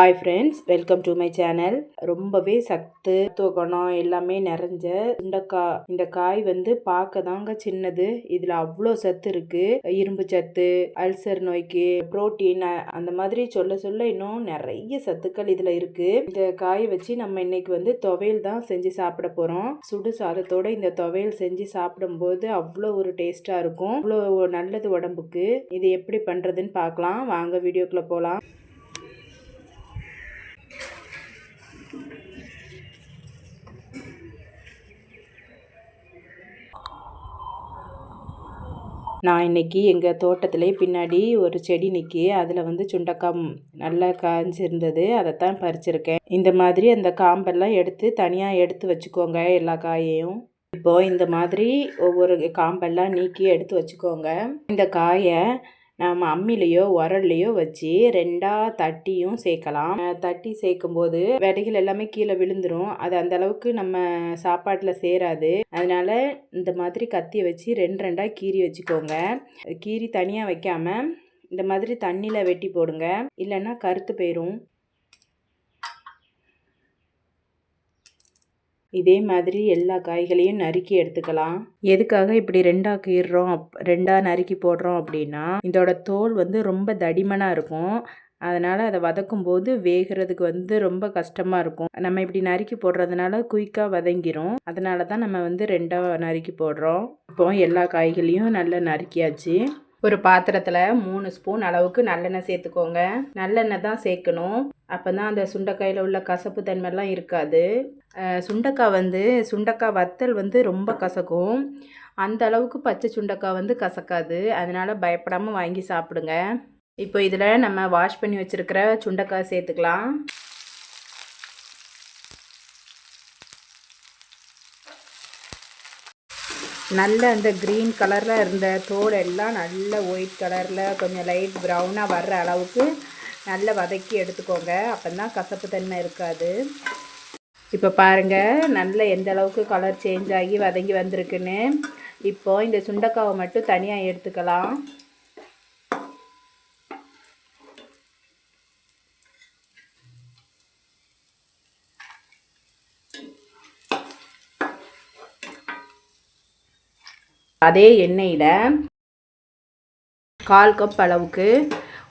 Hi friends, welcome to my channel. ரொம்பவே சத்து குணம் எல்லாமே நிறைஞ்ச சுண்டக்காய். இந்த காய் வந்து பார்க்க தாங்க சின்னது, இதில் அவ்வளோ சத்து இருக்குது. இரும்பு சத்து, அல்சர் நோய்க்கு, புரோட்டீன், அந்த மாதிரி சொல்ல சொல்ல இன்னும் நிறைய சத்துக்கள் இதில் இருக்குது. இந்த காயை வச்சு நம்ம இன்னைக்கு வந்து துவையல் தான் செஞ்சு சாப்பிட போகிறோம். சுடு சாதத்தோட இந்த துவையல் செஞ்சு சாப்பிடும்போது அவ்வளோ ஒரு டேஸ்ட்டாக இருக்கும். அவ்வளோ நல்லது உடம்புக்கு. இது எப்படி பண்ணுறதுன்னு பார்க்கலாம் வாங்க, வீடியோக்குள்ளே போகலாம். நான் இன்றைக்கி எங்கள் தோட்டத்திலே பின்னாடி ஒரு செடி நிற்கி, அதில் வந்து சுண்டக்காய் நல்லா காய்ஞ்சிருந்தது. அதைத்தான் பறிச்சிருக்கேன். இந்த மாதிரி அந்த காம்பெல்லாம் எடுத்து தனியாக எடுத்து வச்சுக்கோங்க, எல்லா காயையும். இப்போது இந்த மாதிரி ஒவ்வொரு காம்பெல்லாம் நீக்கி எடுத்து வச்சுக்கோங்க. இந்த காயை நம்ம அம்மிலையோ உரல்லையோ வச்சு ரெண்டாக தட்டியும் சேர்க்கலாம். தட்டி சேர்க்கும்போது விதைகள் எல்லாமே கீழே விழுந்துடும். அது அந்த அளவுக்கு நம்ம சாப்பாட்டில் சேராது. அதனால இந்த மாதிரி கத்தியை வச்சு ரெண்டாக கீறி வச்சுக்கோங்க. கீறி தனியாக வைக்காமல் இந்த மாதிரி தண்ணியில் வெட்டி போடுங்க, இல்லைன்னா கருத்து போயிடும். இதே மாதிரி எல்லா காய்களையும் நறுக்கி எடுத்துக்கலாம். எதுக்காக இப்படி ரெண்டாக கீறுறோம், ரெண்டாக நறுக்கி போடுறோம் அப்படின்னா, இதோட தோல் வந்து ரொம்ப தடிமனாக இருக்கும். அதனால் அதை வதக்கும் போது வேகிறதுக்கு வந்து ரொம்ப கஷ்டமாக இருக்கும். நம்ம இப்படி நறுக்கி போடுறதுனால குயிக்காக வதங்கிரும். அதனால தான் நம்ம வந்து ரெண்டாக நறுக்கி போடுறோம். இப்போ எல்லா காய்களையும் நல்லா நறுக்கியாச்சு. ஒரு பாத்திரத்தில் 3 ஸ்பூன் அளவுக்கு நல்லெண்ணெய் சேர்த்துக்கோங்க. நல்லெண்ணெய் தான் சேர்க்கணும். அப்போ தான் அந்த சுண்டைக்காயில் உள்ள கசப்பு தன்மைலாம் இருக்காது. சுண்டைக்காய் வத்தல் வந்து ரொம்ப கசக்கும். அந்த அளவுக்கு பச்சை சுண்டைக்காய் வந்து கசக்காது. அதனால் பயப்படாமல் வாங்கி சாப்பிடுங்க. இப்போ இதில் நம்ம வாஷ் பண்ணி வச்சுருக்கிற சுண்டைக்காய் சேர்த்துக்கலாம். நல்ல அந்த க்ரீன் கலரில் இருந்த தோல் எல்லாம் நல்ல ஒயிட் கலரில் கொஞ்சம் லைட் ப்ரௌனாக வர்ற அளவுக்கு நல்லா வதக்கி எடுத்துக்கோங்க. அப்போ தான் கசப்பு தன்மை இருக்காது. இப்போ பாருங்கள், நல்ல எந்த அளவுக்கு கலர் சேஞ்ச் ஆகி வதங்கி வந்திருக்குன்னு. இப்போது இந்த சுண்டைக்காவை மட்டும் தனியாக எடுத்துக்கலாம். அதே எண்ணெயில் 1/4 கப் அளவுக்கு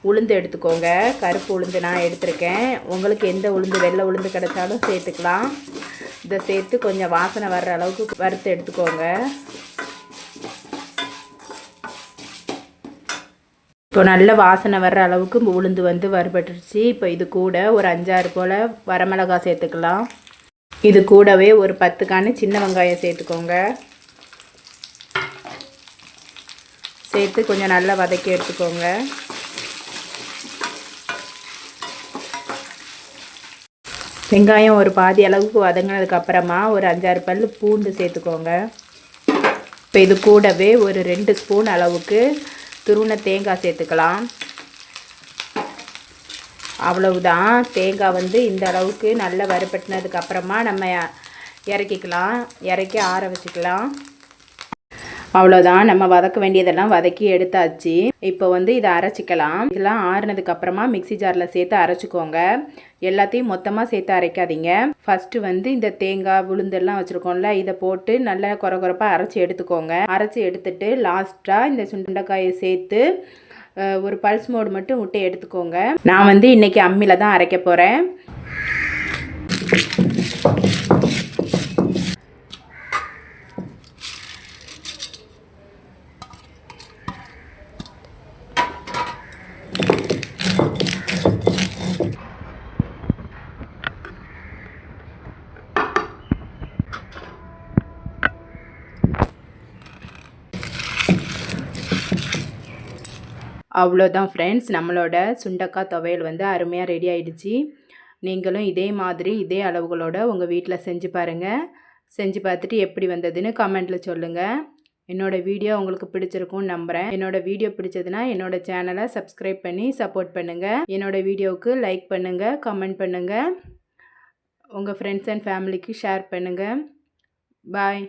உளுந்து எடுத்துக்கோங்க. கருப்பு உளுந்து நான் எடுத்திருக்கேன். உங்களுக்கு எந்த உளுந்து, வெள்ளை உளுந்து கிடைச்சாலும் சேர்த்துக்கலாம். இதை சேர்த்து கொஞ்சம் வாசனை வர்ற அளவுக்கு வறுத்து எடுத்துக்கோங்க. இப்போ நல்ல வாசனை வர்ற அளவுக்கு உளுந்து வந்து வறுபட்டுருச்சு. இப்போ இது கூட ஒரு 5-6 போல் வரமிளகாய் சேர்த்துக்கலாம். இது கூடவே ஒரு 10 காணி சின்ன வெங்காயம் சேர்த்துக்கோங்க. சேர்த்து கொஞ்சம் நல்லா வதக்கி எடுத்துக்கோங்க. வெங்காயம் ஒரு பாதி அளவுக்கு வதங்கினதுக்கப்புறமா ஒரு 5-6 பல் பூண்டு சேர்த்துக்கோங்க. இப்போ இது கூடவே ஒரு 2 ஸ்பூன் அளவுக்கு துருவின தேங்காய் சேர்த்துக்கலாம். அவ்வளவுதான். தேங்காய் வந்து இந்த அளவுக்கு நல்லா வறுபட்டினதுக்கப்புறமா நம்ம இறக்கிக்கலாம். இறக்கி ஆற வச்சுக்கலாம். அவ்வளோதான், நம்ம வதக்க வேண்டியதெல்லாம் வதக்கி எடுத்தாச்சு. இப்போ வந்து இதை அரைச்சிக்கலாம். இதெல்லாம் ஆறுனதுக்கப்புறமா மிக்சி ஜாரில் சேர்த்து அரைச்சிக்கோங்க. எல்லாத்தையும் மொத்தமாக சேர்த்து அரைக்காதீங்க. ஃபஸ்ட்டு வந்து இந்த தேங்காய் உளுந்தெல்லாம் வச்சுருக்கோம்ல, இதை போட்டு நல்லா கொரப்பாக அரைச்சி எடுத்துக்கோங்க. அரைச்சி எடுத்துட்டு லாஸ்ட்டாக இந்த சுண்டைக்காயை சேர்த்து ஒரு பல்ஸ் மோடு மட்டும் விட்டு எடுத்துக்கோங்க. நான் வந்து இன்றைக்கி அம்மியில் தான் அரைக்க போகிறேன். அவ்வளோதான் ஃப்ரெண்ட்ஸ், நம்மளோட சுண்டக்காய் துவையல் வந்து அருமையாக ரெடி ஆகிடுச்சு. நீங்களும் இதே மாதிரி இதே அளவுகளோட உங்கள் வீட்டில் செஞ்சு பாருங்கள். செஞ்சு பார்த்துட்டு எப்படி வந்ததுன்னு கமெண்ட்டில் சொல்லுங்கள். என்னோடய வீடியோ உங்களுக்கு பிடிச்சிருக்கும்னு நம்புகிறேன். என்னோடய வீடியோ பிடிச்சதுன்னா என்னோடய சேனலை சப்ஸ்கிரைப் பண்ணி சப்போர்ட் பண்ணுங்கள். என்னோடய வீடியோவுக்கு லைக் பண்ணுங்கள், கமெண்ட் பண்ணுங்கள், உங்கள் ஃப்ரெண்ட்ஸ் அண்ட் ஃபேமிலிக்கு ஷேர் பண்ணுங்கள். பாய்.